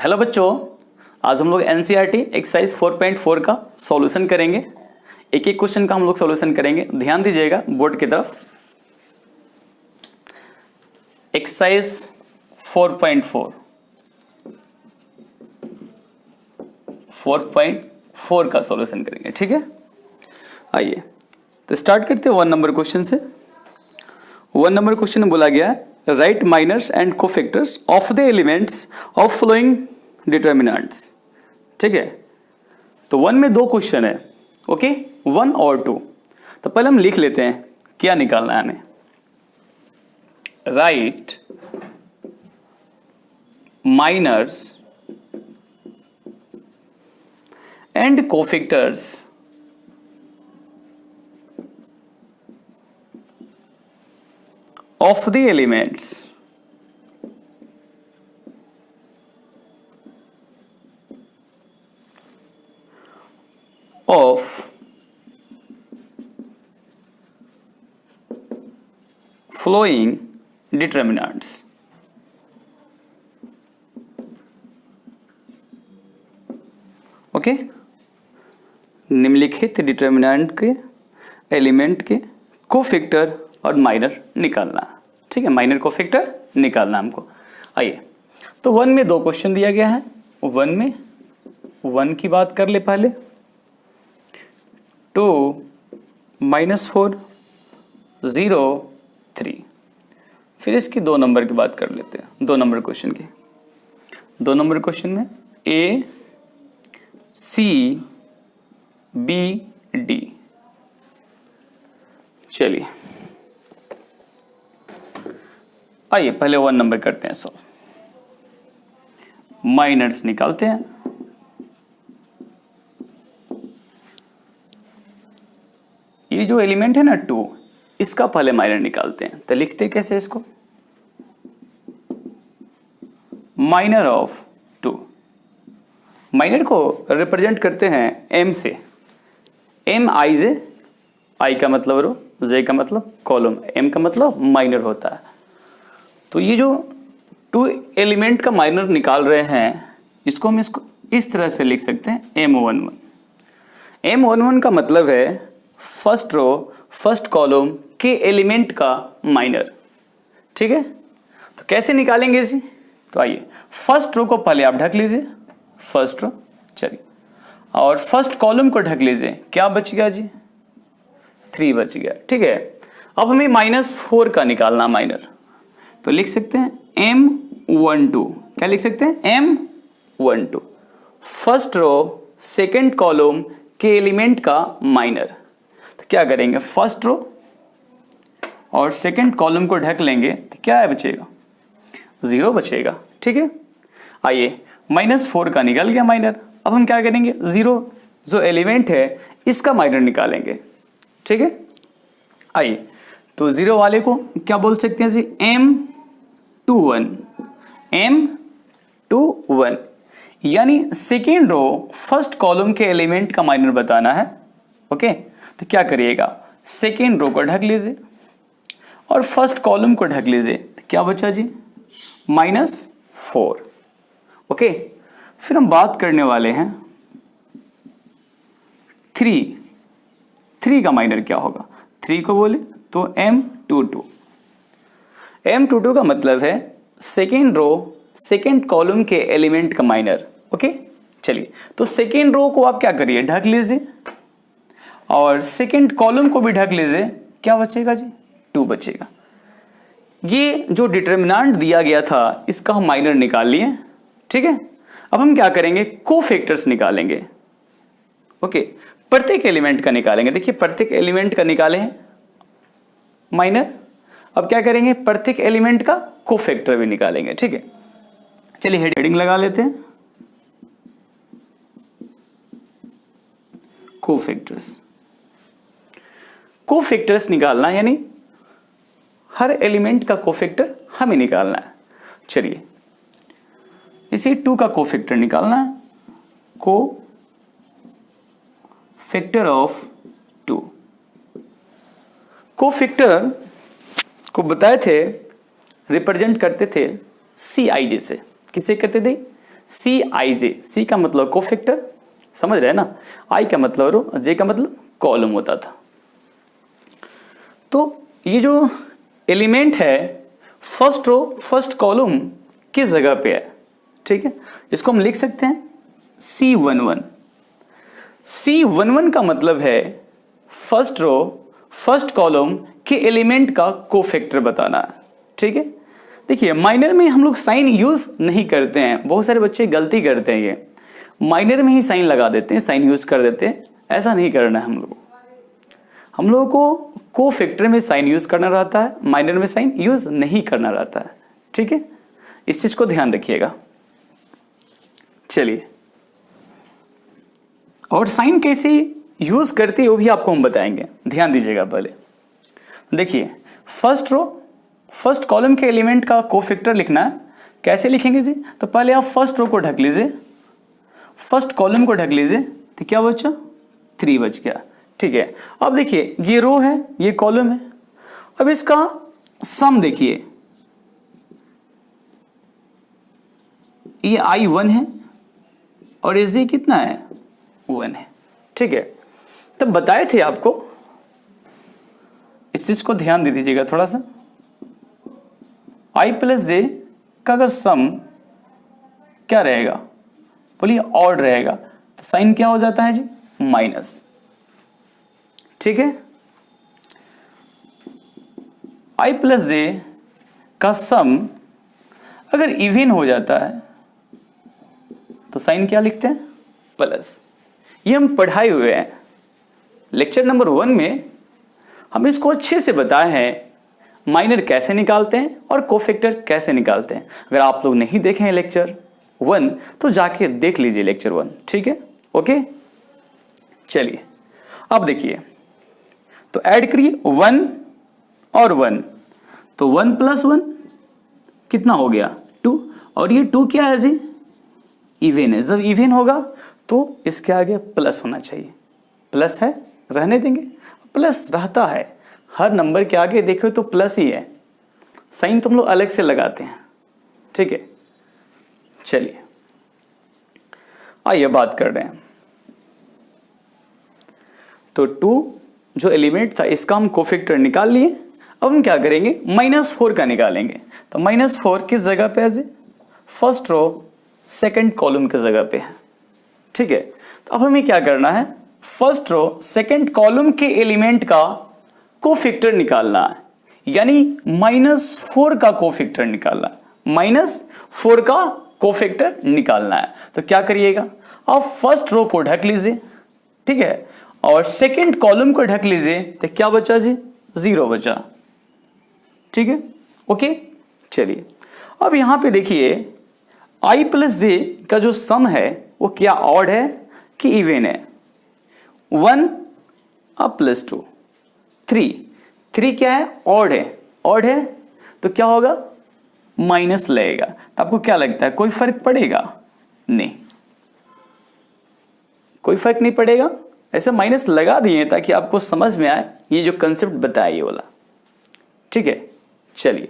Hello बच्चों, आज हम लोग एनसीईआरटी एक्सरसाइज 4.4 का सॉल्यूशन करेंगे। एक एक क्वेश्चन का हम लोग सॉल्यूशन करेंगे। ध्यान दीजिएगा बोर्ड की तरफ। एक्सरसाइज 4.4 का सॉल्यूशन करेंगे, ठीक है। आइए तो स्टार्ट करते हैं 1 नंबर क्वेश्चन से। 1 नंबर क्वेश्चन में बोला गया है write minors and cofactors of the elements of flowing determinants, ठीक है। तो 1 में 2 क्वेश्चन है, ओके, 1 और 2। तो पहले हम लिख लेते हैं क्या निकालना है हमें। Write minors and cofactors of the elements of flowing determinants, okay. निम्नलिखित डिटर्मिनेंट के एलिमेंट के कोफैक्टर और माइनर निकालना, ठीक है। माइनर कोफैक्टर निकालना हमको। आइए तो 1 में 2 क्वेश्चन दिया गया है। 1 में 1 की बात कर ले पहले। 2 -4 0 3। फिर इसकी 2 नंबर की बात कर लेते हैं। 2 नंबर क्वेश्चन की। 2 नंबर क्वेश्चन में A C B D। चलिए आइए पहले 1 नंबर करते हैं सॉल्व। माइनर्स निकालते हैं। ये जो एलिमेंट है ना 2, इसका पहले माइनर निकालते हैं। तो लिखते कैसे इसको, माइनर ऑफ 2। माइनर को रिप्रेजेंट करते हैं M से। M I J, I का मतलब रो, J का मतलब कॉलम, M का मतलब माइनर होता है। तो ये जो 2 एलिमेंट का माइनर निकाल रहे हैं, इसको हम इस तरह से लिख सकते हैं M11। M11 का मतलब है फर्स्ट रो फर्स्ट कॉलम के एलिमेंट का माइनर, ठीक है। तो कैसे निकालेंगे इसे, तो आइए फर्स्ट रो को पहले आप ढक लीजिए, फर्स्ट रो, चलिए, और फर्स्ट कॉलम को ढक लीजिए। क्या बच गया जी, 3 बच गया, ठीक है। अब हमें -4 का निकालना माइनर। तो लिख सकते हैं M12। क्या लिख सकते हैं, M12 first row second column के एलिमेंट का माइनर। तो क्या करेंगे, फर्स्ट रो और सेकंड कॉलम को ढक लेंगे तो क्या है बचेगा, 0 बचेगा, ठीक है। आइए -4 का निकल गया माइनर। अब हम क्या करेंगे, 0 जो एलिमेंट है इसका माइनर निकालेंगे, ठीक है। आइए तो 0 वाले को क्या बोल सकते हैं जी, M21 यानी सेकेंड रो फर्स्ट कॉलम के एलिमेंट का माइनर बताना है, ओके। तो क्या करिएगा, सेकेंड रो को ढक लीजिए और फर्स्ट कॉलम को ढक लीजिए। तो क्या बचा जी, -4, ओके। फिर हम बात करने वाले हैं 3 का माइनर क्या होगा। 3 को बोले तो M22 का मतलब है सेकेंड रो सेकेंड कॉलम के एलिमेंट का माइनर, ओके। चलिए तो सेकेंड रो को आप क्या करिए, ढक लीजिए और सेकेंड कॉलम को भी ढक लीजिए। क्या बचेगा जी, 2 बचेगा। ये जो डिटर्मिनेंट दिया गया था इसका हम माइनर निकाल लिए, ठीक है। अब हम क्या करेंगे, कोफैक्टर्स निकालेंगे, ओके। प्रत्येक एलिमेंट का निकालेंगे। देखिए प्रत्येक एलिमेंट का निकाले हैं माइनर। अब क्या करेंगे, प्रत्येक एलिमेंट का कोफैक्टर भी निकालेंगे, ठीक है। चलिए हेडिंग लगा लेते हैं, कोफैक्टर्स। कोफैक्टर्स निकालना यानी हर एलिमेंट का कोफैक्टर हमें निकालना है। चलिए इसे 2 का कोफैक्टर निकालना है, कोफैक्टर ऑफ 2। कोफैक्टर को बताए थे रिप्रेजेंट करते थे CIJ से। किसे करते थे, सी आई जे, सी का मतलब कोफैक्टर, समझ रहे हैं ना, आई का मतलब रो, जे का मतलब कॉलम होता था। तो ये जो एलिमेंट है फर्स्ट रो फर्स्ट कॉलम किस जगह पे है, ठीक है, इसको हम लिख सकते हैं C11। C11 का मतलब है फर्स्ट रो फर्स्ट कॉलम के एलिमेंट का कोफैक्टर बताना है, ठीक है। देखिए माइनर में हम लोग साइन यूज नहीं करते हैं, बहुत सारे बच्चे गलती करते हैं, ये माइनर में ही साइन लगा देते हैं, साइन यूज कर देते हैं, ऐसा नहीं करना है हम लोगों को कोफैक्टर में साइन यूज करना रहता है, माइनर में साइन यूज नहीं करना रहता है, ठीक है, इस चीज को ध्यान रखिएगा। चलिए, और साइन कैसे यूज करते हैं वो भी आपको हम बताएंगे, ध्यान दीजिएगा। पहले देखिए फर्स्ट रो फर्स्ट कॉलम के एलिमेंट का कोफैक्टर लिखना है, कैसे लिखेंगे जी, तो पहले आप फर्स्ट रो को ढक लीजिए, फर्स्ट कॉलम को ढक लीजिए, तो क्या बचा 3 बच गया, ठीक है। अब देखिए ये रो है ये कॉलम है, अब इसका सम देखिए, ये I1 है और ये कितना है 1 है, ठीक है। तब बताए थे आपको, इस चीज को ध्यान दे दीजिएगा थोड़ा सा, I प्लस जे का अगर सम क्या रहेगा, बोलिए ऑड रहेगा, तो साइन क्या हो जाता है जी माइनस, ठीक है। I प्लस जे का सम अगर इवन हो जाता है तो साइन क्या लिखते हैं प्लस, ये हम पढ़ाए हुए हैं लेक्चर नंबर 1 में, हम इसको अच्छे से बताए हैं माइनर कैसे निकालते हैं और कोफैक्टर कैसे निकालते हैं। अगर आप लोग नहीं देखे हैं लेक्चर 1 तो जाके देख लीजिए लेक्चर 1, ठीक है, ओके। चलिए अब देखिए, तो ऐड करिए 1 और 1, तो 1 प्लस 1 कितना हो गया 2, और ये 2 क्या है जी इवन है, जब इवन होगा तो इसके आगे प्लस होना चाहिए, प्लस है रहने देंगे, प्लस रहता है हर नंबर के आगे, देखो तो प्लस ही है, साइन तुम लोग अलग से लगाते हैं, ठीक है। चलिए आइए बात कर रहे हैं, तो 2 जो एलिमेंट था इसका हम कोफैक्टर निकाल लिए, अब हम क्या करेंगे -4 का निकालेंगे, तो -4 किस जगह पे है जी, फर्स्ट रो सेकंड कॉलम की जगह पे है, ठीक है। तो अब हमें क्या करना है, फर्स्ट रो सेकंड कॉलम के एलिमेंट का कोफैक्टर निकालना है, यानी -4 का कोफैक्टर निकालना है, -4 का कोफैक्टर निकालना है। तो क्या करिएगा, आप फर्स्ट रो को ढक लीजिए, ठीक है, और सेकंड कॉलम को ढक लीजिए, तो क्या बचा जी 0 बचा, ठीक है, ओके। चलिए अब यहां पे देखिए I प्लस जे का जो सम है वो क्या ऑड है कि इवन है, 1 अब प्लस 2 3 क्या है ऑड है, तो क्या होगा माइनस लगेगा। तो आपको क्या लगता है कोई फर्क पड़ेगा, नहीं कोई फर्क नहीं पड़ेगा, ऐसे माइनस लगा दिए ताकि आपको समझ में आए ये जो कंसेप्ट बताया ये वाला, ठीक है। चलिए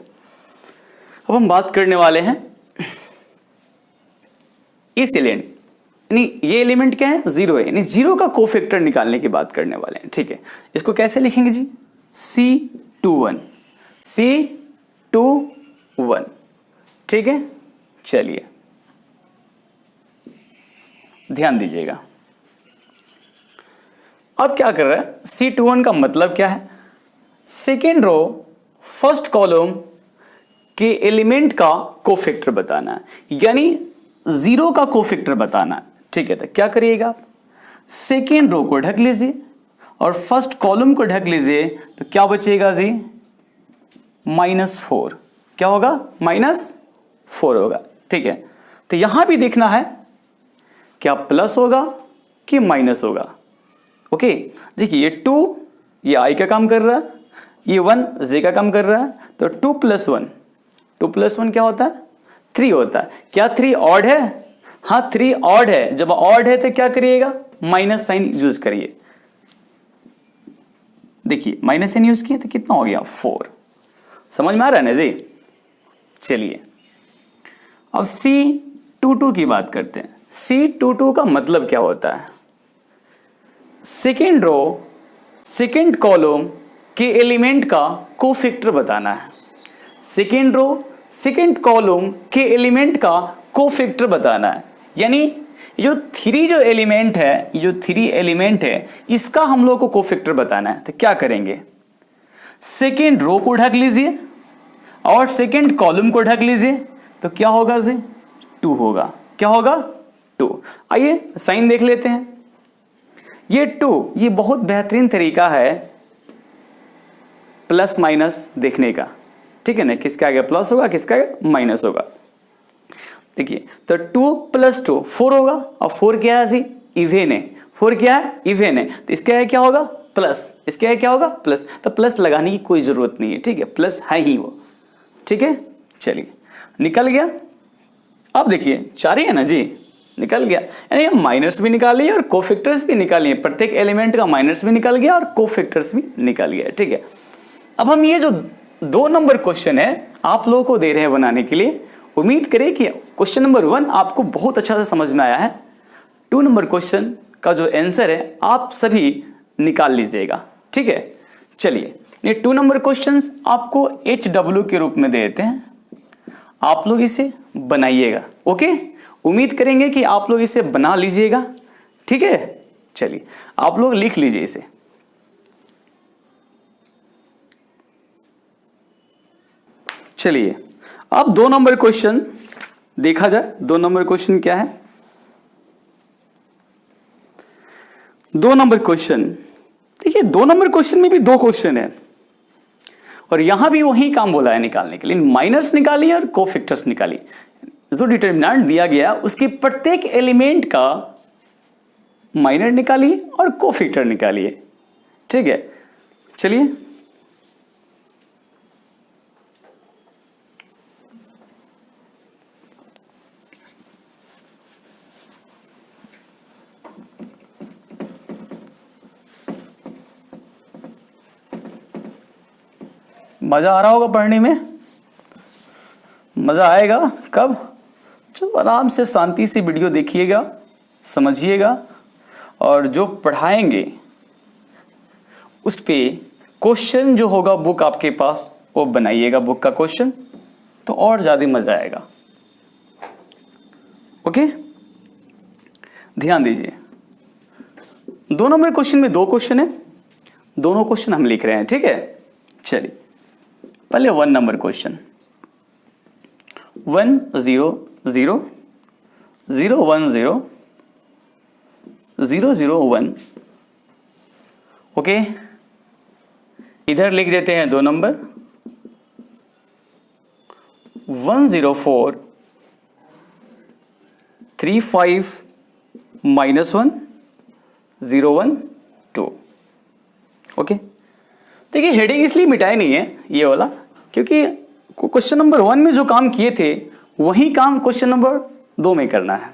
अब हम बात करने वाले हैं इस एलिमेंट, यानी ये एलिमेंट क्या है 0 है, यानी 0 का कोफैक्टर निकालने की बात करने वाले हैं, ठीक है। इसको कैसे लिखेंगे जी C21 C21, ठीक है। चलिए ध्यान दीजिएगा, अब क्या कर रहा है C21 का मतलब क्या है, सेकेंड रो फर्स्ट कॉलम के एलिमेंट का कोफैक्टर बताना है, यानी 0 का कोफैक्टर बताना है, ठीक है। तो क्या करिएगा आप सेकेंड रो को ढक लीजिए और फर्स्ट कॉलम को ढक लीजिए, तो क्या बचेगा जी -4, क्या होगा -4 होगा, ठीक है। तो यहां भी देखना है क्या प्लस होगा कि माइनस होगा, ओके। देखिए ये 2 ये I का काम कर रहा है, ये 1 J का काम कर रहा है, तो 2 + 1 क्या होता है 3 होता है। क्या 3 ऑड है, हाँ 3 ऑड है, जब ऑड है तो क्या करिएगा माइनस साइन यूज करिए, देखिए माइनस साइन यूज किए तो कितना हो गया 4, समझ में आ रहा है ना जी। चलिए अब C22 की बात करते हैं। C22 का मतलब क्या होता है? सेकेंड रो सेकेंड कॉलम के एलिमेंट का कोफैक्टर बताना है। सेकेंड रो सेकेंड कॉलम के एलिमेंट का कोफैक्टर बताना है, यानी जो थ्री एलिमेंट है इसका हम लोग को कोफैक्टर बताना है। तो क्या करेंगे, सेकेंड रो को ढक लीजिए और सेकेंड कॉलम को ढक लीजिए, तो क्या होगा जी? 2 होगा। क्या होगा? 2। आइए साइन देख लेते हैं। ये 2, ये बहुत बेहतरीन तरीका है प्लस माइनस देखने का, ठीक है ना? किसका आगे प्लस होगा, किसका आगे माइनस होगा। देखिए, तो 2 + 2 4 होगा, और 4 क्या है जी? इवेन है। 4 क्या है? इवेन है। तो इसके आगे क्या होगा? प्लस। इसके आगे क्या होगा? प्लस। तो प्लस लगाने की कोई जरूरत नहीं है, ठीक है, प्लस है ही वो, ठीक है। चलिए, निकल गया। अब देखिए 4 ही है ना जी, निकल गया। यानी हम माइनस भी निकालिए और कोफैक्टर्स भी निकालिए, प्रत्येक एलिमेंट का माइनस भी निकल गया और कोफैक्टर्स भी निकल गया, ठीक है। अब हम ये जो 2 नंबर क्वेश्चन है आप लोगों को दे रहे हैं बनाने के लिए, उम्मीद करें कि क्वेश्चन नंबर 1 आपको बहुत अच्छा से समझ में आया है। 2 नंबर क्वेश्चन का जो आंसर है आप सभी निकाल लीजिएगा, ठीक है। चलिए, ये 2 नंबर क्वेश्चन आपको HW के रूप में दे देते हैं, आप लोग इसे बनाइएगा। ओके, उम्मीद करेंगे कि आप लोग इसे बना लीजिएगा, ठीक है। चलिए, आप लोग लिख लीजिए इसे। चलिए, अब 2 नंबर क्वेश्चन देखा जाए। 2 नंबर क्वेश्चन क्या है? 2 नंबर क्वेश्चन, देखिए 2 नंबर क्वेश्चन में भी 2 क्वेश्चन है और यहां भी वही काम बोला है निकालने के लिए। माइनस निकालिए और कोफैक्टर्स निकालिए। जो डिटरमिनेंट दिया गया उसके प्रत्येक एलिमेंट का माइनर निकालिए और कोफैक्टर निकालिए, ठीक है। चलिए, मजा आ रहा होगा पढ़ने में, मजा आएगा कब? जो आराम से शांति से वीडियो देखिएगा, समझिएगा, और जो पढ़ाएंगे उस पे क्वेश्चन जो होगा बुक आपके पास वो बनाइएगा, बुक का क्वेश्चन, तो और ज्यादा मजा आएगा। ओके, ध्यान दीजिए। 2 नंबर क्वेश्चन में 2 क्वेश्चन है, दोनों क्वेश्चन हम लिख रहे हैं, ठीक है। चलिए, पहले 1 नंबर क्वेश्चन, 1 0 0 0 1 0 0 0 1। ओके, इधर लिख देते हैं 2 नंबर 1 0 4 3 5 -1 0 1 2। ओके, देखिए हेडिंग इसलिए मिटाई नहीं है ये वाला, क्योंकि क्वेश्चन नंबर 1 में जो काम किए थे वही काम क्वेश्चन नंबर 2 में करना है,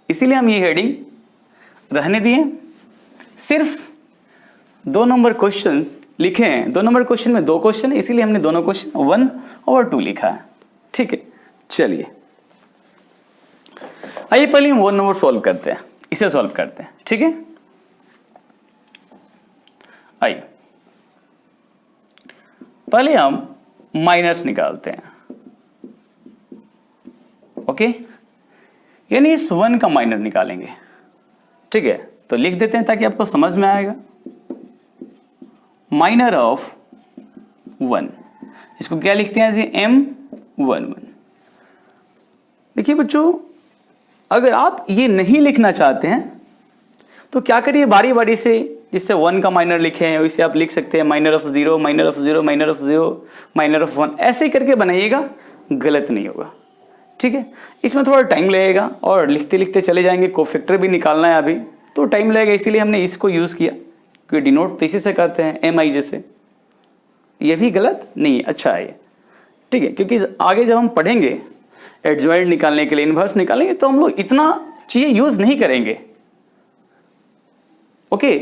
इसीलिए हम ये हेडिंग रहने दिए। सिर्फ 2 नंबर क्वेश्चंस लिखे हैं। 2 नंबर क्वेश्चन में 2 क्वेश्चन है, इसीलिए हमने दोनों क्वेश्चन 1 और 2 लिखा है, ठीक है। चलिए, आइए पहले हम 1 नंबर सॉल्व करते हैं, इसे सॉल्व करते हैं, ठीक है। आइए पहले हम माइनस निकालते हैं। ओके, यानी इस 1 का माइनर निकालेंगे, ठीक है। तो लिख देते हैं ताकि आपको समझ में आएगा। माइनर ऑफ 1, इसको क्या लिखते हैं जी? M11। देखिए बच्चों, अगर आप ये नहीं लिखना चाहते हैं तो क्या करिए, बारी बारी से जिससे 1 का माइनर लिखे हैं वैसे आप लिख सकते हैं minor of 0 minor of 0 minor of 0 minor of 1, ऐसे करके बनाइएगा, गलत नहीं होगा, ठीक है। इसमें थोड़ा टाइम लगेगा और लिखते लिखते चले जाएंगे, कोफैक्टर भी निकालना है अभी तो टाइम लगेगा, इसीलिए हमने इसको यूज़ किया, क्योंकि डिनोट तो इसी से करते हैं MI जैसे। ये भी गलत नहीं है, अच्छा है ये, ठीक है। क्योंकि आगे जब हम पढ़ेंगे एडजॉइंट निकालने के लिए, इन्वर्स निकालेंगे, तो हम लोग इतना चीज़ें यूज़ नहीं करेंगे। ओके,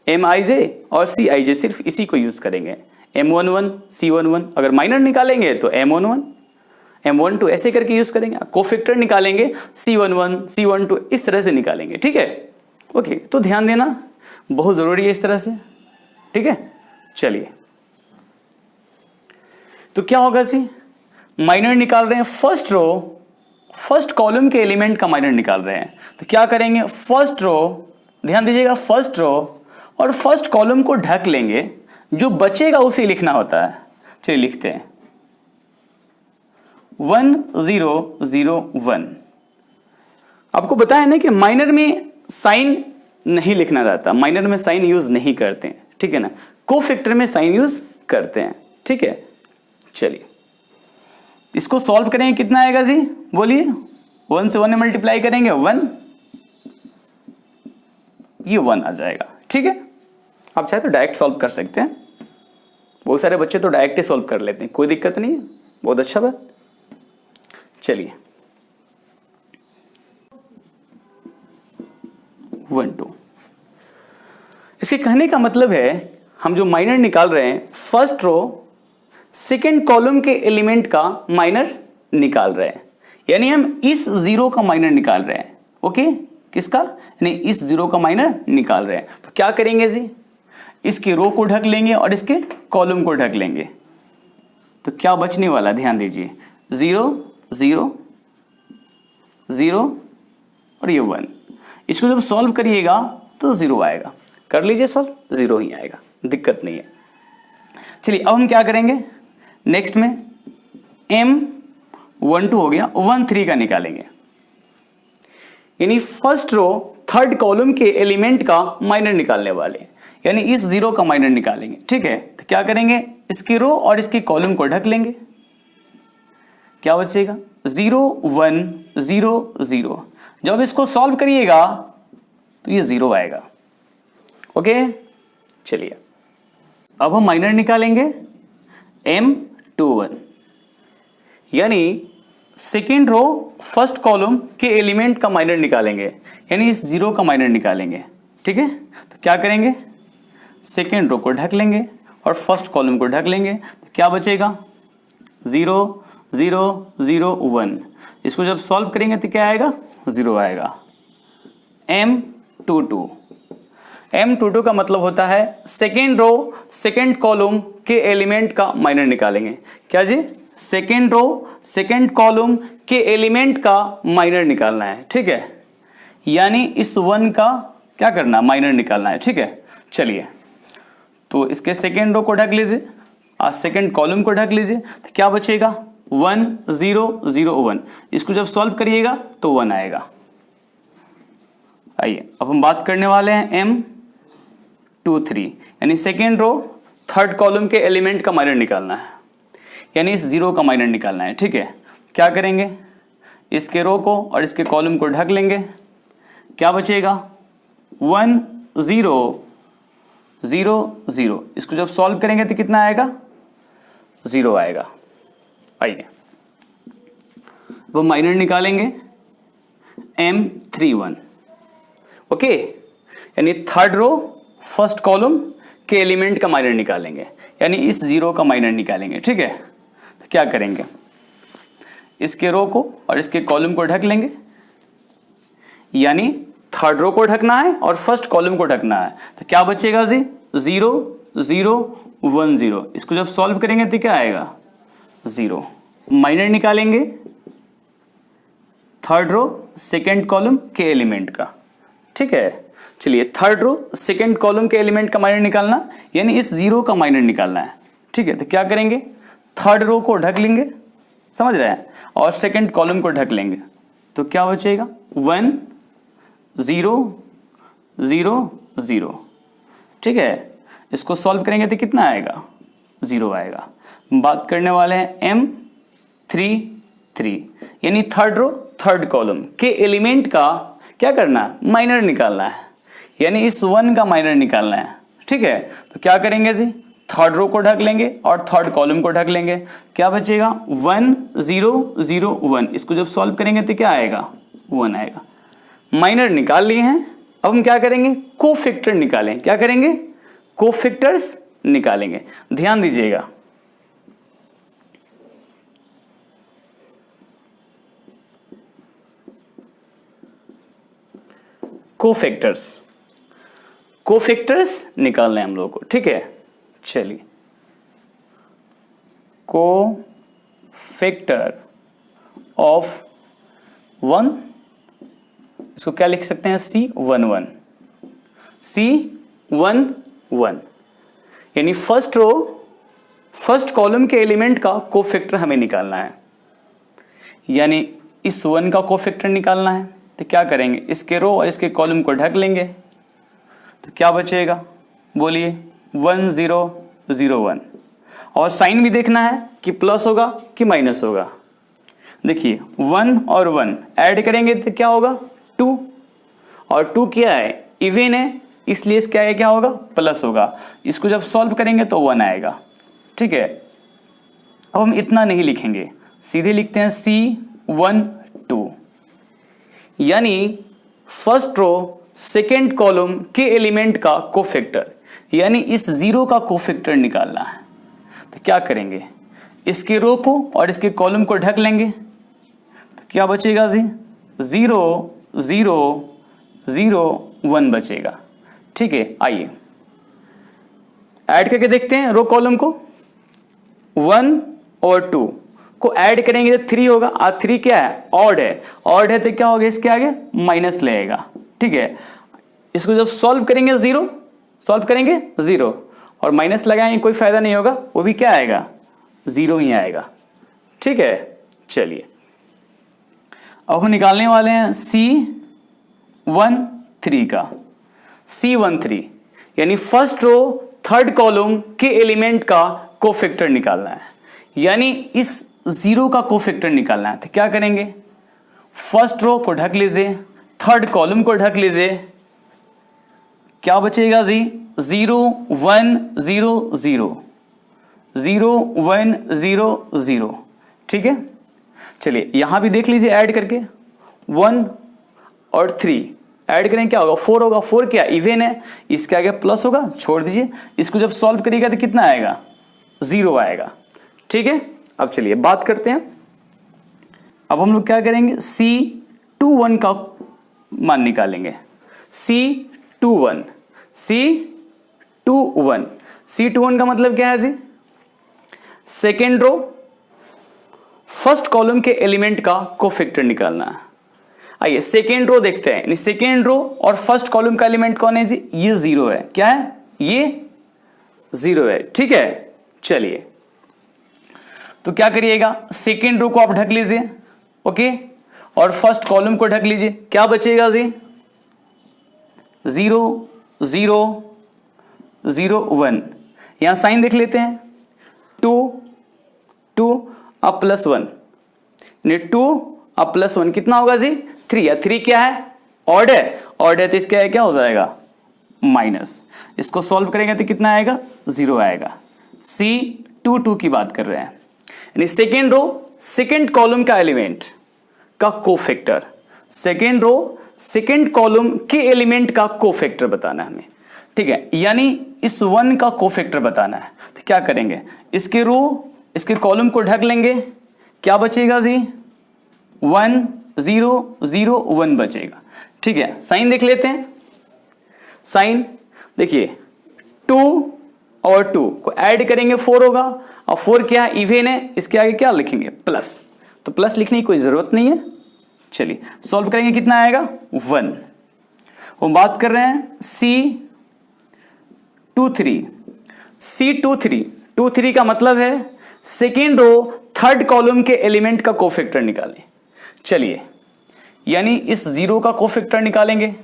MIJ और CIJ सिर्फ इसी को यूज़ करेंगे, M11 C11। अगर माइनर निकालेंगे तो M11 M12 ऐसे करके यूज करेंगे, कोफैक्टर निकालेंगे C11 C12 इस तरह से निकालेंगे, ठीक है। ओके, तो ध्यान देना बहुत जरूरी है इस तरह से, ठीक है। चलिए, तो क्या होगा जी, माइनर निकाल रहे हैं, फर्स्ट रो फर्स्ट कॉलम के एलिमेंट का माइनर निकाल रहे हैं, तो क्या करेंगे, फर्स्ट रो, ध्यान दीजिएगा, फर्स्ट रो और फर्स्ट कॉलम को ढक लेंगे, जो बचेगा उसे लिखना होता है। चलिए लिखते हैं 1 0 0 1। आपको बताया ना कि माइनर में साइन नहीं लिखना रहता, माइनर में साइन यूज नहीं करते हैं, ठीक है ना, कोफैक्टर में साइन यूज करते हैं, ठीक है। चलिए इसको सॉल्व करेंगे, कितना आएगा जी, बोलिए, 1 से 1 में मल्टीप्लाई करेंगे 1, ये 1 आ जाएगा, ठीक है। आप चाहे तो डायरेक्ट सॉल्व कर सकते हैं, बहुत सारे बच्चे तो डायरेक्ट ही सॉल्व कर लेते हैं, कोई दिक्कत नहीं है, बहुत अच्छा बात। चलिए 1 2, इसके कहने का मतलब है हम जो माइनर निकाल रहे हैं, फर्स्ट रो सेकेंड कॉलम के एलिमेंट का माइनर निकाल रहे हैं, यानी हम इस जीरो का माइनर निकाल रहे हैं। ओके, किसका, यानी इस जीरो का माइनर निकाल रहे हैं। तो क्या करेंगे जी, इसके रो को ढक लेंगे और इसके कॉलम को ढक लेंगे, तो क्या बचने वाला, ध्यान दीजिए, 0 0 0 और ये 1। इसको जब सॉल्व करिएगा तो 0 आएगा, कर लीजिए सॉल्व, 0 ही आएगा, दिक्कत नहीं है। चलिए अब हम क्या करेंगे, नेक्स्ट में M12 हो गया, 1 3 का निकालेंगे, यानी फर्स्ट रो थर्ड कॉलम के एलिमेंट का माइनर निकालने वाले, यानी इस जीरो का माइनर निकालेंगे, ठीक है। तो क्या करेंगे, इसकी रो और इसकी कॉलम को ढक लेंगे, क्या बचेगा, 0 1 0 0। जब इसको सॉल्व करिएगा तो ये 0 आएगा। ओके, चलिए अब हम माइनर निकालेंगे M21, यानी सेकेंड रो फर्स्ट कॉलम के एलिमेंट का माइनर निकालेंगे, यानी इस जीरो का माइनर निकालेंगे, ठीक है। तो क्या करेंगे, सेकेंड रो को ढक लेंगे और फर्स्ट कॉलम को ढक लेंगे, तो क्या बचेगा, 0 0 0 1। इसको जब सॉल्व करेंगे तो क्या आएगा, 0 आएगा। M22, M22 का मतलब होता है सेकेंड रो सेकेंड कॉलम के एलिमेंट का माइनर निकालेंगे, क्या जी, सेकेंड रो सेकेंड कॉलम के एलिमेंट का माइनर निकालना है, ठीक है, यानी इस 1 का क्या करना, माइनर निकालना है, ठीक है। चलिए तो इसके सेकेंड रो को ढक लीजिए और सेकेंड कॉलम को ढक लीजिए, तो क्या बचेगा, 1 0 0 1। इसको जब सॉल्व करिएगा तो 1 आएगा। आइए अब हम बात करने वाले हैं M23, यानी सेकेंड रो थर्ड कॉलम के एलिमेंट का माइनर निकालना है, यानी इस जीरो का माइनर निकालना है, ठीक है। क्या करेंगे, इसके रो को और इसके कॉलम को ढक लेंगे, क्या बचेगा, 1 0 0 0। इसको जब सॉल्व करेंगे तो कितना आएगा, 0 आएगा। आइए वो माइनर निकालेंगे M31, ओके, यानी थर्ड रो फर्स्ट कॉलम के एलिमेंट का माइनर निकालेंगे, यानी इस जीरो का माइनर निकालेंगे, ठीक है। तो क्या करेंगे, इसके रो को और इसके कॉलम को ढक लेंगे, यानी थर्ड रो को ढकना है और फर्स्ट कॉलम को ढकना है, तो क्या बचेगा जी, 0 0 1 0। इसको जब सॉल्व करेंगे तो क्या आएगा, 0। माइनर निकालेंगे थर्ड रो सेकेंड कॉलम के एलिमेंट का, ठीक है। चलिए थर्ड रो सेकेंड कॉलम के एलिमेंट का माइनर निकालना, यानी इस जीरो का माइनर निकालना है, ठीक है। तो क्या करेंगे, थर्ड रो को ढक लेंगे, समझ रहे हैं, और सेकेंड कॉलम को ढक लेंगे, तो क्या बचेगा, 1 0 0 0, ठीक है। इसको सॉल्व करेंगे तो कितना आएगा, 0 आएगा। बात करने वाले हैं M33, यानी थर्ड रो थर्ड कॉलम के एलिमेंट का क्या करना, माइनर निकालना है, यानी इस 1 का माइनर निकालना है, ठीक है। तो क्या करेंगे जी, थर्ड रो को ढक लेंगे और थर्ड कॉलम को ढक लेंगे, क्या बचेगा, 1 0 0 1। इसको जब सॉल्व करेंगे तो क्या आएगा, 1 आएगा। माइनर निकाल लिए हैं, अब हम क्या करेंगे, कोफैक्टर निकालें, क्या करेंगे, कोफैक्टर्स निकालेंगे। ध्यान दीजिएगा, कोफैक्टर्स, कोफैक्टर्स निकालने हैं हम लोग को, ठीक है। चलिए, कोफैक्टर ऑफ 1, इसको क्या लिख सकते हैं, C11, C11, यानी फर्स्ट रो फर्स्ट कॉलम के एलिमेंट का कोफैक्टर हमें निकालना है, यानी इस 1 का कोफैक्टर निकालना है। तो क्या करेंगे, इसके रो और इसके कॉलम को ढक लेंगे, तो क्या बचेगा, बोलिए 1 0 0 1, और साइन भी देखना है कि प्लस होगा कि माइनस होगा। देखिए 1 और 1 ऐड करेंगे तो क्या होगा 2, और 2 क्या है, इवन है, इसलिए इसका आगे क्या होगा, प्लस होगा। इसको जब सॉल्व करेंगे तो 1 आएगा, ठीक है। अब हम इतना नहीं लिखेंगे, सीधे लिखते हैं C12, यानी फर्स्ट रो सेकेंड कॉलम के एलिमेंट का कोफैक्टर, यानी इस 0 का कोफैक्टर निकालना है। तो क्या करेंगे, इसके रो को और इसके कॉलम को ढक लेंगे, तो क्या बचेगा जी, 0 0 0 1 बचेगा, ठीक है। आइए ऐड करके देखते हैं रो कॉलम को, 1 और 2 को ऐड करेंगे तो 3 होगा, और 3 क्या है, ऑड है, ऑड है तो क्या होगा, इसके आगे माइनस लगेगा, ठीक है। इसको जब सॉल्व करेंगे 0, सॉल्व करेंगे 0 और माइनस लगाएंगे, कोई फायदा नहीं होगा, वो भी क्या आएगा, 0 ही आएगा, ठीक है। चलिए, अब हम निकालने वाले हैं C13 का, C13 यानी फर्स्ट रो थर्ड कॉलम के एलिमेंट का कोफैक्टर निकालना है, यानी इस 0 का कोफैक्टर निकालना है। तो क्या करेंगे, फर्स्ट रो को ढक लीजिए, थर्ड कॉलम को ढक लीजिए, क्या बचेगा जी, 0 1 0 0 0 1 0 0, ठीक है। चलिए यहां भी देख लीजिए ऐड करके, 1 और 3 ऐड करें क्या होगा, 4 होगा, 4 क्या इवन है, इसके आगे प्लस होगा, छोड़ दीजिए। इसको जब सॉल्व करिएगा तो कितना आएगा, 0 आएगा, ठीक है। अब चलिए बात करते हैं, अब हम लोग क्या करेंगे, C21 का मान निकालेंगे, C21 का मतलब क्या है जी, सेकेंड रो फर्स्ट कॉलम के एलिमेंट का कोफैक्टर निकालना है। आइए सेकेंड रो देखते हैं, यानी सेकेंड रो और फर्स्ट कॉलम का एलिमेंट कौन है जी, ये 0 है, क्या है, ये 0 है, ठीक है। चलिए तो क्या करिएगा, सेकेंड रो को आप ढक लीजिए, ओके, और फर्स्ट कॉलम को ढक लीजिए, क्या बचेगा जी, 0 0 0 1, यहां साइन देख लेते हैं, 2 2 अब प्लस 1, 2 अब प्लस 1 कितना होगा जी, 3, या 3 क्या है, ऑड है, ऑड है तो इसका क्या हो जाएगा, माइनस। इसको सॉल्व करेंगे तो कितना आएगा, 0 आएगा। C22 की बात कर रहे हैं, यानी सेकेंड रो सेकेंड कॉलम का एलिमेंट का cofactor, second row second column के एलिमेंट का कोफैक्टर बताना है हमें, ठीक है, यानी इस 1 का कोफैक्टर बताना है। तो क्या करेंगे, इसके रो इसके कॉलम को ढक लेंगे, क्या बचेगा जी, 1 0 0 1 बचेगा, ठीक है। साइन देख लेते हैं, साइन देखिए 2 और 2 को ऐड करेंगे 4 होगा, और 4 क्या है, इवन है, इसके आगे क्या लिखेंगे, प्लस, तो प्लस लिखने की कोई जरूरत नहीं है। चलिए सॉल्व करेंगे, कितना आएगा, 1। हम बात कर रहे हैं C23 का मतलब है सेकेंड रो थर्ड कॉलम के एलिमेंट का कोफैक्टर निकालें। चलिए यानी इस 0 का कोफैक्टर निकालेंगे,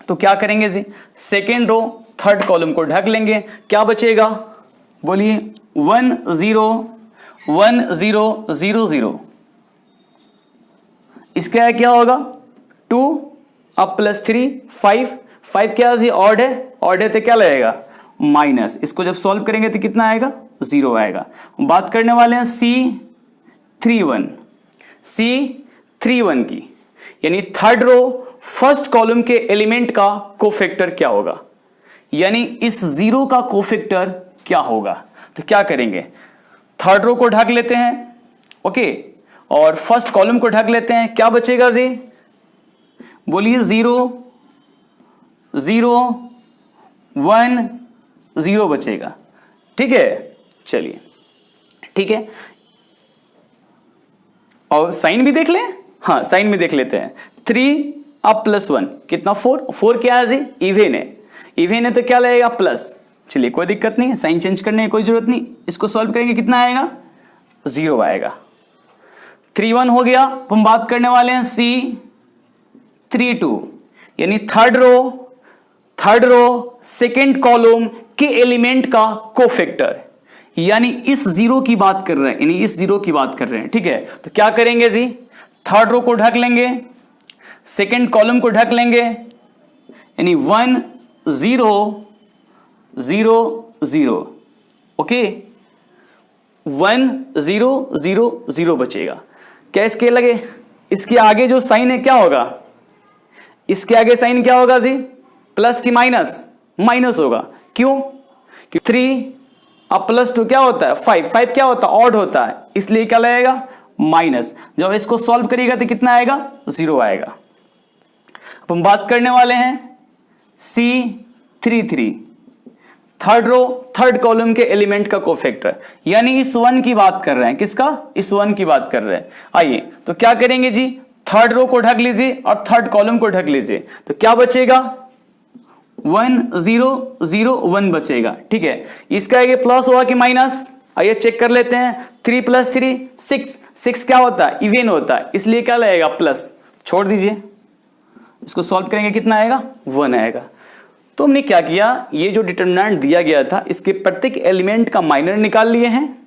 तो क्या करेंगे जी, सेकेंड रो थर्ड कॉलम को ढक लेंगे, क्या बचेगा, बोलिए 1 0 1 0 0 0, इसका क्या होगा, 2 अब प्लस 3 5 5 क्या जी, ऑड है, ऑड है तो क्या लगेगा, माइनस। इसको जब सॉल्व करेंगे तो कितना आएगा, 0 आएगा। बात करने वाले हैं C31 की, यानी थर्ड रो फर्स्ट कॉलम के एलिमेंट का कोफैक्टर क्या होगा, यानी इस 0 का कोफैक्टर क्या होगा। तो क्या करेंगे, थर्ड रो को ढक लेते हैं, ओके, और फर्स्ट कॉलम को ढक लेते हैं, क्या बचेगा जी, बोलिए 0 0 1 0 बचेगा। ठीक है, चलिए ठीक है, और साइन भी देख लें। हाँ, साइन भी देख लेते हैं। 3 अब +1 कितना 4, 4 क्या है जी, इवेन है, इवेन है तो क्या लगेगा प्लस। चलिए कोई दिक्कत नहीं है, साइन चेंज करने की कोई जरूरत नहीं। इसको सॉल्व करेंगे कितना आएगा, 0 आएगा। 3 1 हो गया। हम बात करने वाले हैं C3 2, यानी थर्ड रो सेकेंड कॉलम के एलिमेंट का कोफैक्टर, यानी इस जीरो की बात कर रहे हैं, यानी इस जीरो की बात कर रहे हैं। ठीक है, तो क्या करेंगे जी, थर्ड रो को ढक लेंगे, सेकेंड कॉलम को ढक लेंगे, यानी 1 0 0 0। ओके, 1 0 0 0 बचेगा। क्या इसके लगे, इसके आगे जो साइन है क्या होगा, इसके आगे साइन क्या होगा जी, प्लस की माइनस, माइनस होगा। क्यों, कि 3 अब +2 क्या होता है 5, 5 क्या होता है ऑड होता है, इसलिए क्या लगेगा माइनस। जब इसको सॉल्व करिएगा तो कितना आएगा, 0 आएगा। अब हम बात करने वाले हैं C3 3, third row third column के एलिमेंट का कोफैक्टर, यानी इस 1 की बात कर रहे हैं, किसका, इस 1 की बात कर रहे हैं। आइए तो क्या करेंगे जी, थर्ड रो को ढक लीजिए और थर्ड कॉलम को ढक लीजिए, तो क्या बचेगा 1 0 0 1 बचेगा। ठीक है, इसका आगे प्लस हुआ कि माइनस, आइए चेक कर लेते हैं। 3 + 3 6, 6 क्या होता है इवन होता है, इसलिए क्या लगेगा प्लस, छोड़ दीजिए। इसको सॉल्व करेंगे कितना आएगा 1 आएगा। तो हमने क्या किया, ये जो डिटरमिनेंट दिया गया था इसके प्रत्येक एलिमेंट का माइनर निकाल लिए हैं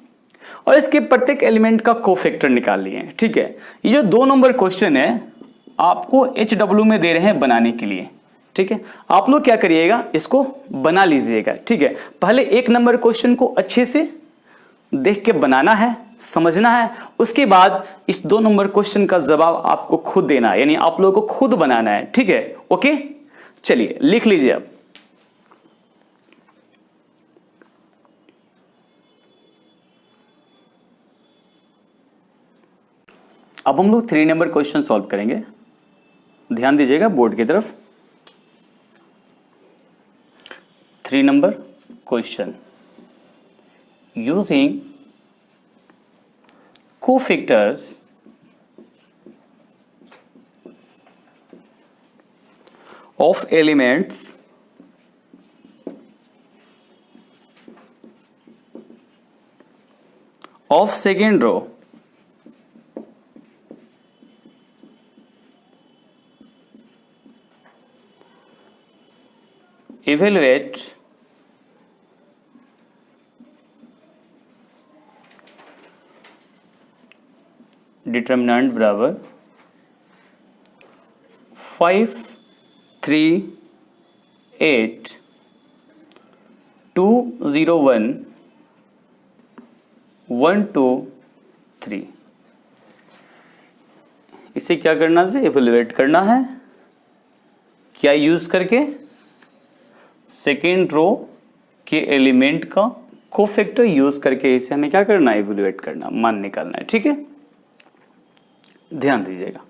और इसके प्रत्येक एलिमेंट का कोफैक्टर निकाल लिए हैं। ठीक है, ये जो 2 नंबर क्वेश्चन है आपको HW में दे रहे हैं बनाने के लिए। ठीक है, आप लोग क्या करिएगा, इसको बना लीजिएगा। ठीक है, पहले 1 नंबर क्वेश्चन को अच्छे से देख के बनाना है, समझना है, उसके बाद इस 2 नंबर क्वेश्चन का जवाब आपको खुद देना है, यानी आप लोगों को खुद बनाना है। ठीक है, ओके, चलिए लिख लीजिए। अब हम लोग 3 नंबर क्वेश्चन सॉल्व करेंगे, ध्यान दीजिएगा बोर्ड की तरफ। 3 number question, using cofactors of elements of second row evaluate determinant बराबर 5 3 8 2 0 1 1 2 3। इसे क्या करना है, इवेलुएट करना है। क्या यूज करके, सेकेंड रो के एलिमेंट का कोफैक्टर यूज करके इसे हमें क्या करना है, इवेलुएट करना, मान निकालना है। ठीक है, ध्यान दीजिएगा।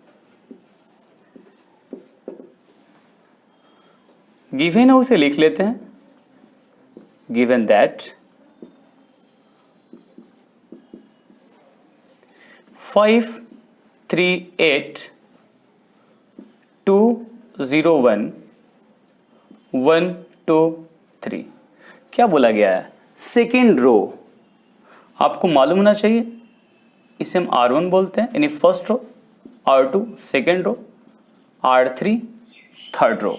गिवन है उसे लिख लेते हैं, गिवन दैट 5 3 8 2 0 1 1 2 3। क्या बोला गया है, सेकेंड रो आपको मालूम होना चाहिए, इसे हम R1 बोलते हैं, यानी first row, R2 second row, R3 third row.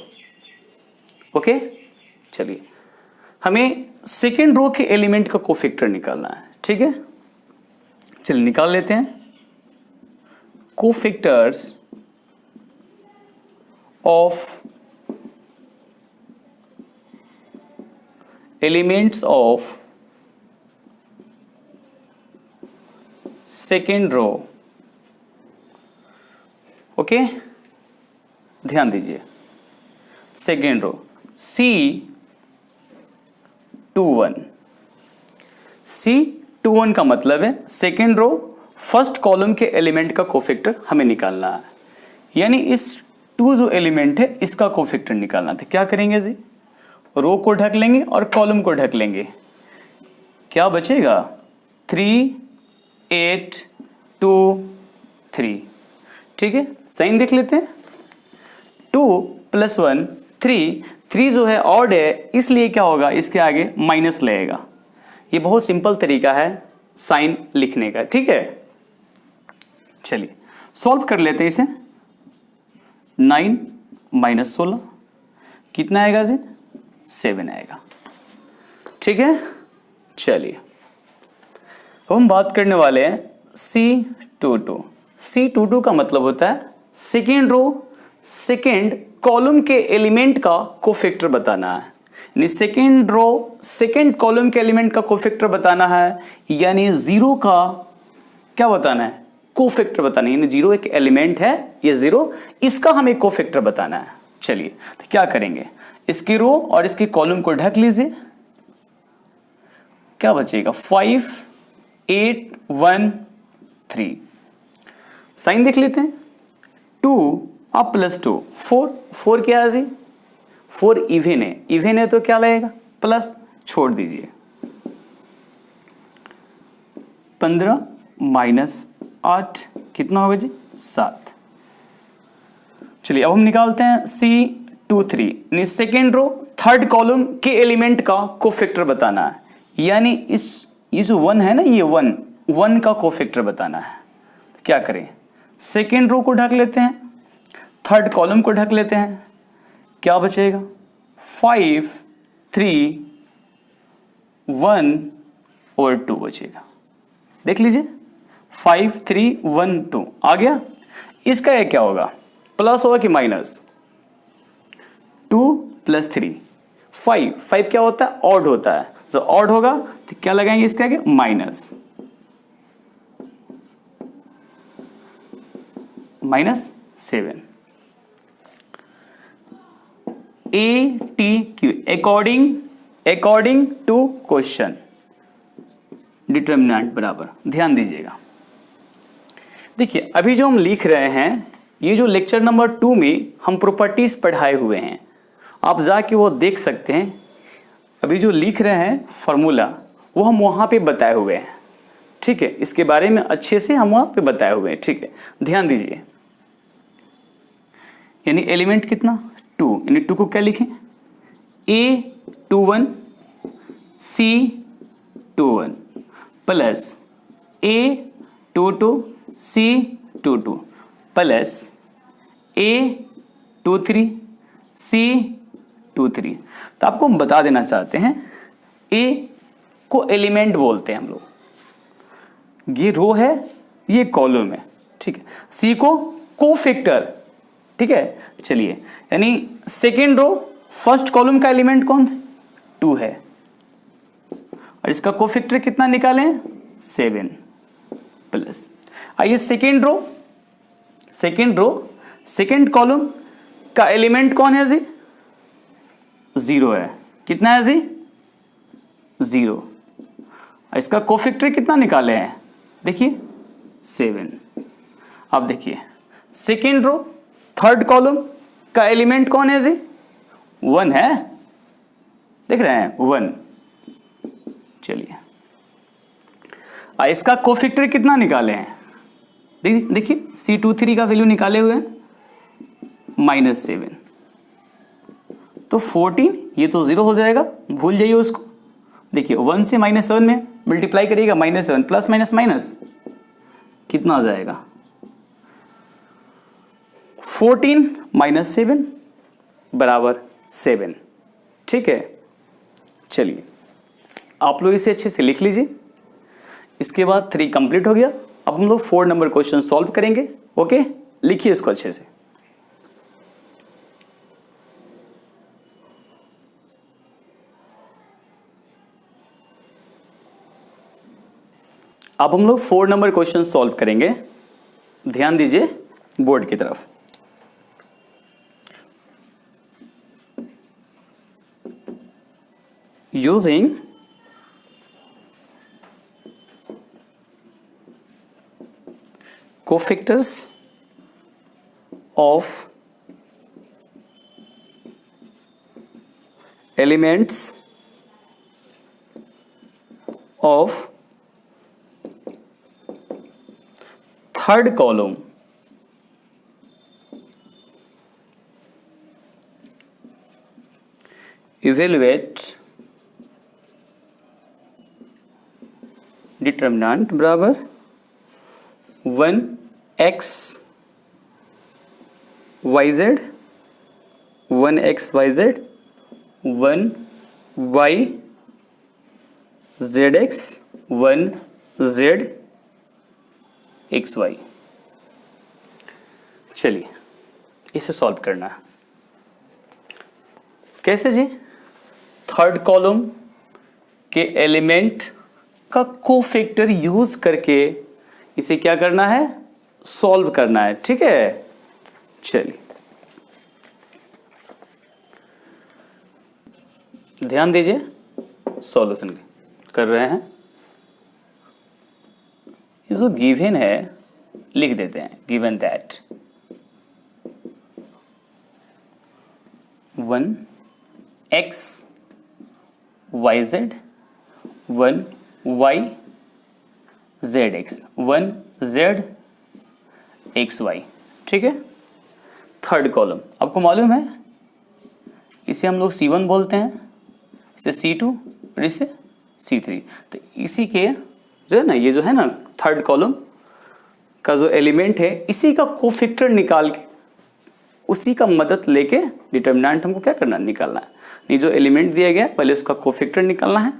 Okay, चलिए हमें सेकेंड रो के एलिमेंट का कोफैक्टर निकालना है। ठीक है, चलिए निकाल लेते हैं। Cofactors of elements of second row. Okay, ध्यान दीजिए, सेकेंड रो C21, C21 का मतलब है सेकेंड रो फर्स्ट कॉलम के एलिमेंट का कोफैक्टर हमें निकालना है, यानी इस 2 जो एलिमेंट है इसका कोफैक्टर निकालना था। क्या करेंगे जी, रो को ढक लेंगे और कॉलम को ढक लेंगे। क्या बचेगा, 3 8 2 3। ठीक है, साइन देख लेते हैं। 2 + 1 3, 3 जो है ऑड है इसलिए क्या होगा, इसके आगे माइनस लगेगा। ये बहुत सिंपल तरीका है साइन लिखने का। ठीक है, चलिए सॉल्व कर लेते हैं इसे। 9 - 16 कितना आएगा जी, 7 आएगा। ठीक है, चलिए अब हम बात करने वाले हैं C22। C22 का मतलब होता है सेकेंड रो सेकेंड कॉलम के एलिमेंट का कोफैक्टर बताना है। यानी सेकेंड रो सेकेंड कॉलम के एलिमेंट का कोफैक्टर बताना है, यानी 0 का क्या बताना है, कोफैक्टर बताना है। यानी 0 एक एलिमेंट है, ये 0, इसका हमें कोफैक्टर बताना है। चलिए तो क्या करेंगे, इसकी रो और इसकी कॉलम को ढक लीजिए। क्या बचेगा, 5 8 1 3। साइन देख लेते हैं। 2 अब +2 4, 4 क्या है जी, 4 इवन है, इवन है तो क्या लगेगा, प्लस, छोड़ दीजिए। 15 - 8 कितना होगा जी, 7। चलिए अब हम निकालते हैं C23। यानी सेकेंड रो थर्ड कॉलम के एलिमेंट का कोफैक्टर बताना है। यानी ये जो 1 है ना, ये 1 का कोफैक्टर बताना है। क्या करें, सेकेंड रो को ढक लेते हैं, थर्ड कॉलम को ढक लेते हैं। क्या बचेगा, 5 3 1 और 2 बचेगा। देख लीजिए, 5 3 1 2 आ गया। इसका ये क्या होगा, प्लस होगा कि माइनस, 2 + 3 5, 5 क्या होता है, ऑड होता है। तो ऑड होगा तो क्या लगाएंगे इसके आगे, -7। ATQ according to question determinant बराबर, ध्यान दीजिएगा। देखिए अभी जो हम लिख रहे हैं, ये जो लेक्चर नंबर 2 में हम प्रॉपर्टीज पढ़ाए हुए हैं, आप जाके वो देख सकते हैं। अभी जो लिख रहे हैं फॉर्मूला, वो हम वहां पे बताए हुए हैं। ठीक है, इसके बारे में अच्छे से हम वहां पे बताए हुए हैं। ठीक है, ध्यान दीजिए। यानी एलिमेंट कितना, 2, यानी 2 को क्या लिखें, A21 C21 plus A22 C22 plus A23 C23। तो आपको हम बता देना चाहते हैं, A को एलिमेंट बोलते हैं हम लोग, ये रो है ये कॉलम है। ठीक है, C को कोफैक्टर। ठीक है, चलिए यानी सेकेंड रो फर्स्ट कॉलम का एलिमेंट कौन है, 2 है, और इसका कोफैक्टर कितना निकालें, 7 प्लस। आइए सेकेंड रो सेकेंड कॉलम का एलिमेंट कौन है जी, 0 है। कितना है जी, 0। इसका कोफैक्टर कितना निकाले हैं, देखिए 7। अब देखिए सेकेंड रो थर्ड कॉलम का एलिमेंट कौन है जी, 1 है, देख रहे हैं 1। चलिए इसका कोफैक्टर कितना निकाले हैं, देखिए C23 का वैल्यू निकाले हुए हैं, -7। तो 14, ये तो 0 हो जाएगा, भूल जाइए उसको। देखिए 1 से -7 में मल्टीप्लाई करिएगा, -7 प्लस माइनस माइनस कितना आ जाएगा, 14 - 7 बराबर 7। ठीक है, चलिए आप लोग इसे अच्छे से लिख लीजिए। इसके बाद 3 कंप्लीट हो गया। अब हम लोग 4 नंबर क्वेश्चन सॉल्व करेंगे। ओके, लिखिए इसको अच्छे से। अब हम लोग 4 नंबर क्वेश्चन सॉल्व करेंगे। ध्यान दीजिए बोर्ड की तरफ। Using cofactors of elements of third column evaluate determinant बराबर 1x yz 1x yz 1 y zx 1 z xy। चलिए इसे सॉल्व करना है। कैसे जी? थर्ड कॉलम के एलिमेंट का कोफैक्टर यूज करके इसे क्या करना है? सॉल्व करना है। ठीक है, चलिए ध्यान दीजिए, सॉल्यूशन कर रहे हैं। ये जो गिवन है लिख देते हैं, given that 1x yz 1 y zx 1 z xy। ठीक है, थर्ड कॉलम आपको मालूम है, इसे हम लोग C1 बोलते हैं, इसे C2 और इसे C3। तो इसी के जो है ना, ये जो है ना थर्ड कॉलम का जो एलिमेंट है, इसी का कोफैक्टर निकाल के उसी का मदद लेके डिटर्मिनेंट हमको क्या करना है? निकालना है। ये जो एलिमेंट दिया गया पहले उसका कोफैक्टर निकालना है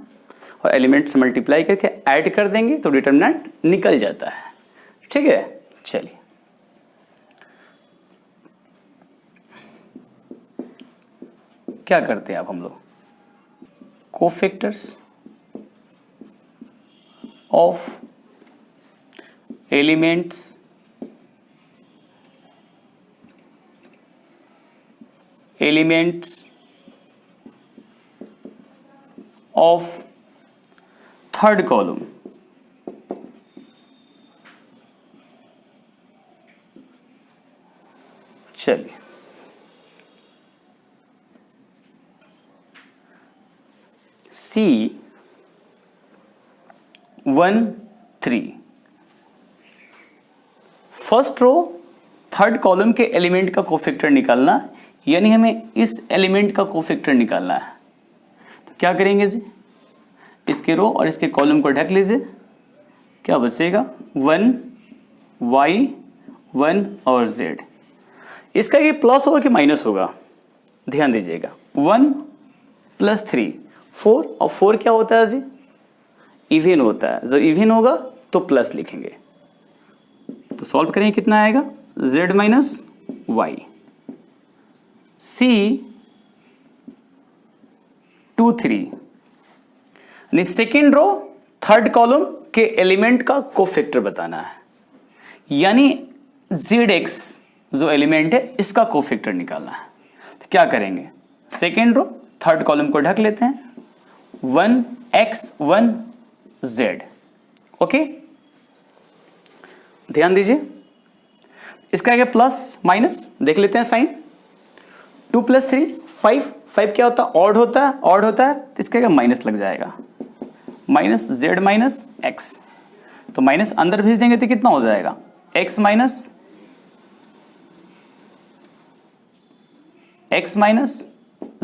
और एलिमेंट से मल्टीप्लाई करके ऐड कर देंगे तो डिटर्मिनेंट निकल जाता है। ठीक है, चलिए क्या करते हैं अब हम लोग? Cofactors of elements of third column चलिए C13 first row third column के एलिमेंट का कोफैक्टर निकालना, यानी हमें इस एलिमेंट का कोफैक्टर निकालना है। तो क्या करेंगे जी? इसके रो और इसके कॉलम को ढक लीजिए, क्या बचेगा? 1 y 1 और z। इसका ये प्लस होगा कि माइनस होगा? ध्यान दीजिएगा, 1 + 3 4 और 4 क्या होता है जी? इवन होता है। जब इवन होगा तो प्लस लिखेंगे। तो सॉल्व करेंगे, कितना आएगा? z - y। C23 यानी सेकेंड रो थर्ड कॉलम के एलिमेंट का कोफैक्टर बताना है, यानी zx जो एलिमेंट है इसका कोफैक्टर निकालना है। तो क्या करेंगे? सेकेंड रो थर्ड कॉलम को ढक लेते हैं, 1x 1 z। ओके, ध्यान दीजिए, इसका क्या प्लस माइनस देख लेते हैं साइन। 2 + 3 5 5 क्या होता है? ऑड होता है। ऑड होता है तो इसका क्या माइनस लग जाएगा, -z - x। तो माइनस अंदर भेज देंगे तो कितना हो जाएगा? x -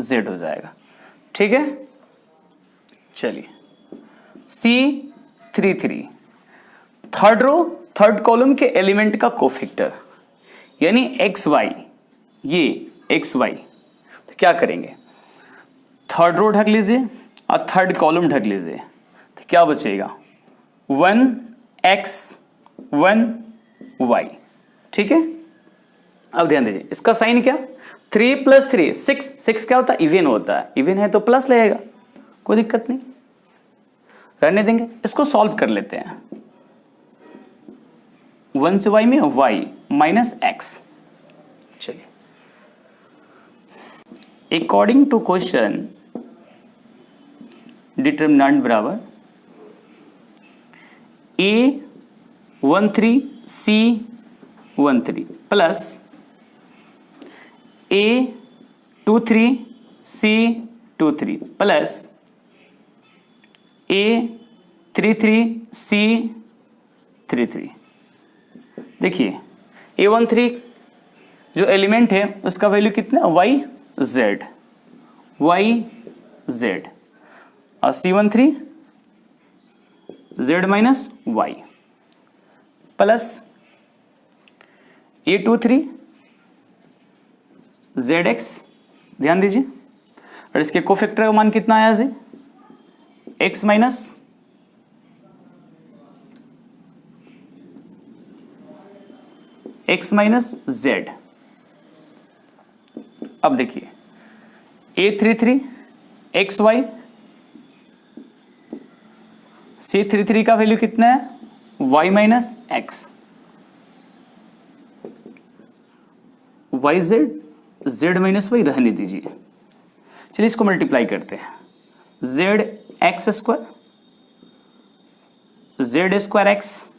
z हो जाएगा। ठीक है, चलिए C33 third row third column के एलिमेंट का कोफैक्टर यानी xy, ये xy। तो क्या करेंगे? थर्ड रो ढक लीजिए और थर्ड कॉलम ढक लीजिए, तो क्या बचेगा? 1x 1 y। ठीक है, अब ध्यान दीजिए, इसका साइन क्या? 3 + 3 6 6 क्या होता है? इवन होता है। इवन है तो प्लस लगेगा, कोई दिक्कत नहीं, रहने देंगे। इसको सॉल्व कर लेते हैं। 1 से y में y - x। चलिए, अकॉर्डिंग टू क्वेश्चन डिटर्मिनेंट बराबर A13 C13 plus A23 C23 3 plus A33 C33। देखिए A13 जो एलिमेंट है उसका वैल्यू कितना YZ और C13 Z minus Y plus A23 ZX। ध्यान दीजिए और इसके कोफैक्टर का मान कितना आया जी X माइनस Z। अब देखिए A33 XY C33 का वैल्यू कितना है Y minus X YZ Z minus Y रहने दीजिए। चलिए इसको मल्टीप्लाई करते हैं ZX square Z square X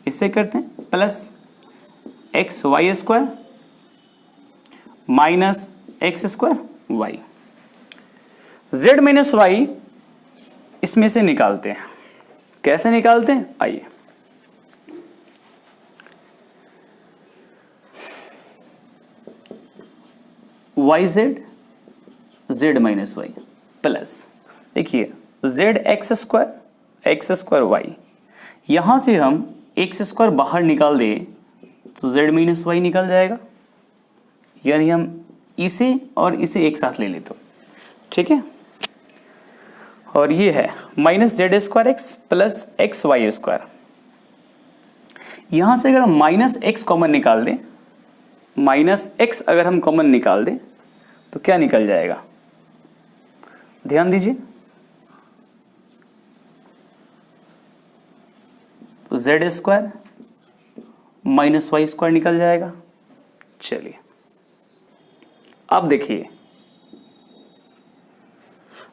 इससे करते हैं plus XY square minus X square Y। Z minus Y इसमें से निकालते हैं। कैसे निकालते हैं आइए। YZ Z minus Y plus देखिए ZX स्क्वायर Y, यहां से हम X स्क्वायर बाहर निकाल दे तो Z माइनस Y निकल जाएगा, यानी हम इसे और इसे एक साथ ले ले तो ठीक है। और ये है minus Z square X plus XY square. यहां से अगर हम माइनस X कॉमन निकाल दें, माइनस X अगर हम कॉमन निकाल दें तो क्या निकल जाएगा, ध्यान दीजिए। तो Z square minus Y square निकल जाएगा। चलिए अब देखिए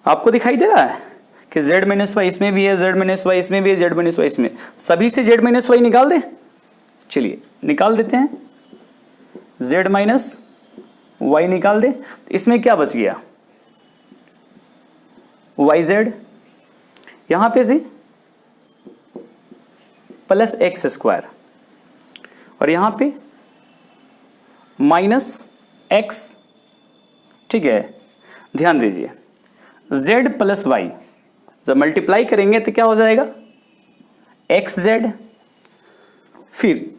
आपको दिखाई दे रहा है कि Z माइनस वाई इसमें भी है, Z माइनस वाई इसमें भी है, Z माइनस वाई इसमें, सभी से Z माइनस वाई निकाल दें। चलिए निकाल देते हैं, Z माइनस वाई निकाल दे। इसमें क्या बच गया YZ, यहां पे जी प्लस X स्क्वायर और यहां पे माइनस X। ठीक है, ध्यान दीजिए Z प्लस Y जब मल्टीप्लाई करेंगे तो क्या हो जाएगा XZ, फिर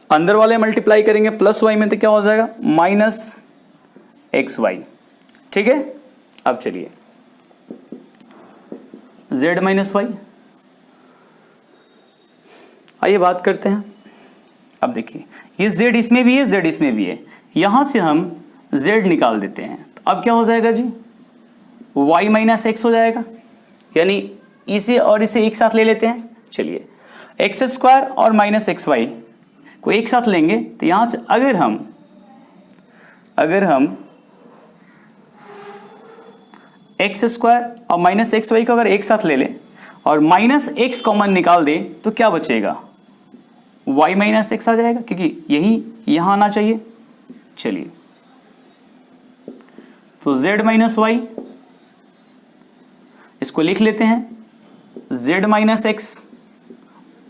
अंदर वाले मल्टीप्लाई करेंगे प्लस Y में तो क्या हो जाएगा माइनस XY। ठीक है, अब चलिए Z माइनस Y, आइए बात करते हैं। अब देखिए ये Z इसमें भी है, Z इसमें भी है, यहां से हम Z निकाल देते हैं तो अब क्या हो जाएगा जी Y माइनस X हो जाएगा, यानी इसे और इसे एक साथ ले लेते हैं। चलिए एक्स स्क्वायर और माइनस XY को एक साथ लेंगे तो यहां से अगर हम एक्स स्क्वायर और माइनस XY को अगर एक साथ ले लें और माइनस X कॉमन निकाल दे तो क्या बचेगा Y माइनस X आ जाएगा, क्योंकि यही यहां आना चाहिए। चलिए तो Z माइनस Y इसको लिख लेते हैं Z minus X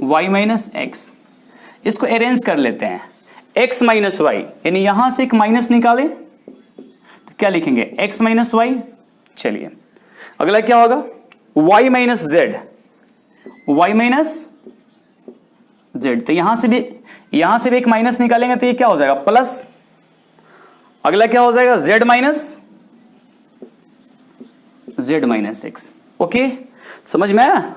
Y minus X, इसको अरेंज कर लेते हैं X माइनस Y, यानी यहां से एक माइनस निकालें तो क्या लिखेंगे X माइनस Y। चलिए अगला क्या होगा Y minus Z, Y minus Z, तो यहां से भी एक माइनस निकालेंगे तो ये क्या हो जाएगा प्लस। अगला क्या हो जाएगा Z माइनस X। ओके, समझ में आया।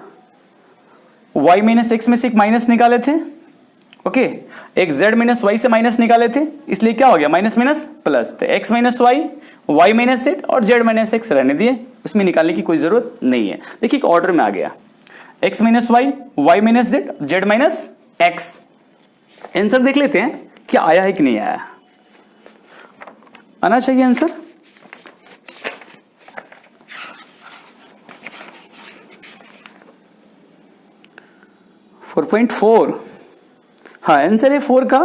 Y माइनस X में से एक माइनस निकाले थे, ओके, एक Z माइनस Y से माइनस निकाले थे, इसलिए क्या हो गया माइनस माइनस प्लस। तो X minus Y, Y minus Z और Z माइनस X रहने दिए, उसमें निकालने की कोई जरूरत नहीं है। देखिए एक ऑर्डर में आ गया X minus Y, Y minus Z, Z minus X। Answer देख लेते हैं क्या आया है कि नहीं आया, आना चाहिए आंसर। फोर 4.4, हाँ आंसर है 4 का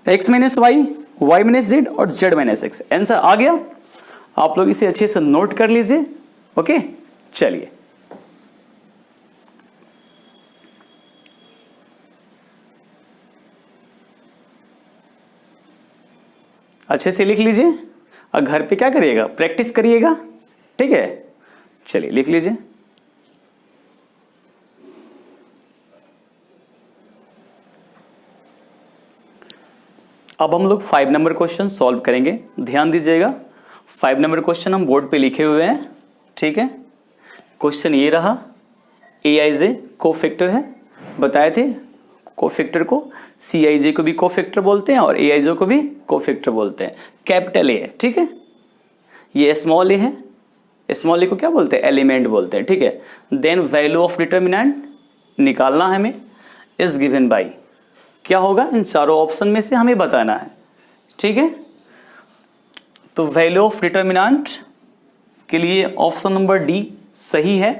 X minus Y, Y minus Z और Z माइनस X। आंसर आ गया। आप लोग इसे अच्छे से नोट कर लीजिए। ओके, चलिए अच्छे से लिख लीजिए और घर पे क्या करिएगा, प्रैक्टिस करिएगा। ठीक है, चलिए लिख लीजिए। अब हम लोग 5 नंबर क्वेश्चन सॉल्व करेंगे। ध्यान दीजिएगा, 5 नंबर क्वेश्चन हम बोर्ड पे लिखे हुए हैं। ठीक है, क्वेश्चन ये रहा, Aij कोफैक्टर है, बताए थे कोफैक्टर को Cij को भी कोफैक्टर बोलते हैं और Aijo को भी कोफैक्टर बोलते हैं। कैपिटल ए है, ठीक है, ये स्मॉल ए है, स्मॉल ए को क्या बोलते हैं, एलिमेंट बोलते हैं। ठीक है, देन वैल्यू ऑफ डिटर्मिनेंट निकालना है हमें, इज गिवन बाई, क्या होगा, इन चारों ऑप्शन में से हमें बताना है। ठीक है, तो वैल्यू ऑफ डिटर्मिनेंट के लिए ऑप्शन नंबर डी सही है।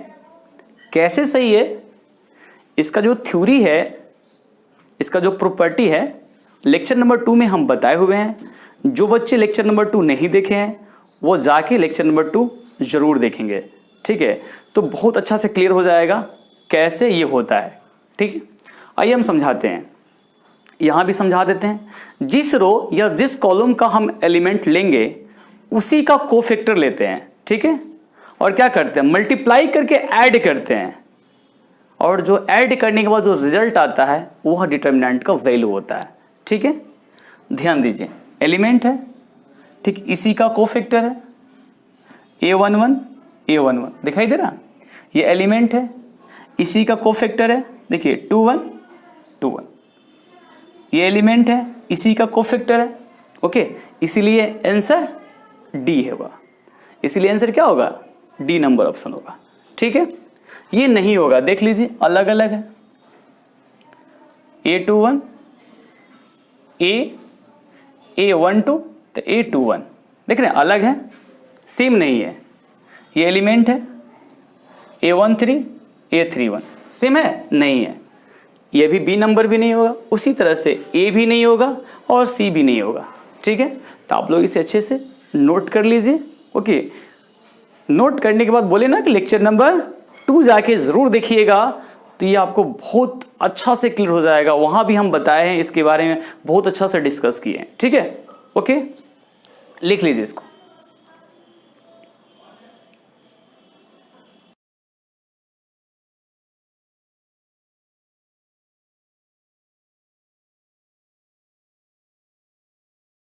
कैसे सही है, इसका जो थ्योरी है, इसका जो प्रॉपर्टी है, लेक्चर नंबर 2 में हम बताए हुए हैं। जो बच्चे लेक्चर नंबर 2 नहीं देखे हैं वो जाके लेक्चर नंबर 2 जरूर देखेंगे। ठीक है, तो बहुत अच्छा से क्लियर हो जाएगा कैसे ये होता है। ठीक है, आइए हम समझाते हैं, यहां भी समझा देते हैं। जिस रो या जिस कॉलम का हम एलिमेंट लेंगे उसी का कोफैक्टर लेते हैं। ठीक है, और क्या करते हैं, मल्टीप्लाई करके ऐड करते हैं, और जो ऐड करने के बाद जो रिजल्ट आता है वह डिटर्मिनेंट का वैल्यू होता है। ठीक है, ध्यान दीजिए, एलिमेंट है, ठीक, इसी का कोफैक्टर है A11 A11, दिखाई दे रहा, ये एलिमेंट है, इसी का कोफैक्टर है, देखिए 21 21, ये एलिमेंट है, इसी का कोफैक्टर है। ओके, इसीलिए आंसर डी होगा, इसीलिए आंसर क्या होगा, डी नंबर ऑप्शन होगा। ठीक है, ये नहीं होगा, देख लीजिए अलग अलग है, A21 A12 तो A21, देख रहे हैं अलग है, सेम नहीं है। ये एलिमेंट है A13 A31, सेम है, नहीं है। ये भी बी नंबर भी नहीं होगा, उसी तरह से ए भी नहीं होगा और सी भी नहीं होगा। ठीक है, तो आप लोग इसे अच्छे से नोट कर लीजिए। ओके, नोट करने के बाद बोले ना कि लेक्चर नंबर 2 जाके जरूर देखिएगा, तो ये आपको बहुत अच्छा से क्लियर हो जाएगा। वहां भी हम बताए हैं इसके बारे में, बहुत अच्छा से डिस्कस किए हैं। ठीक है, ओके, लिख लीजिए इसको।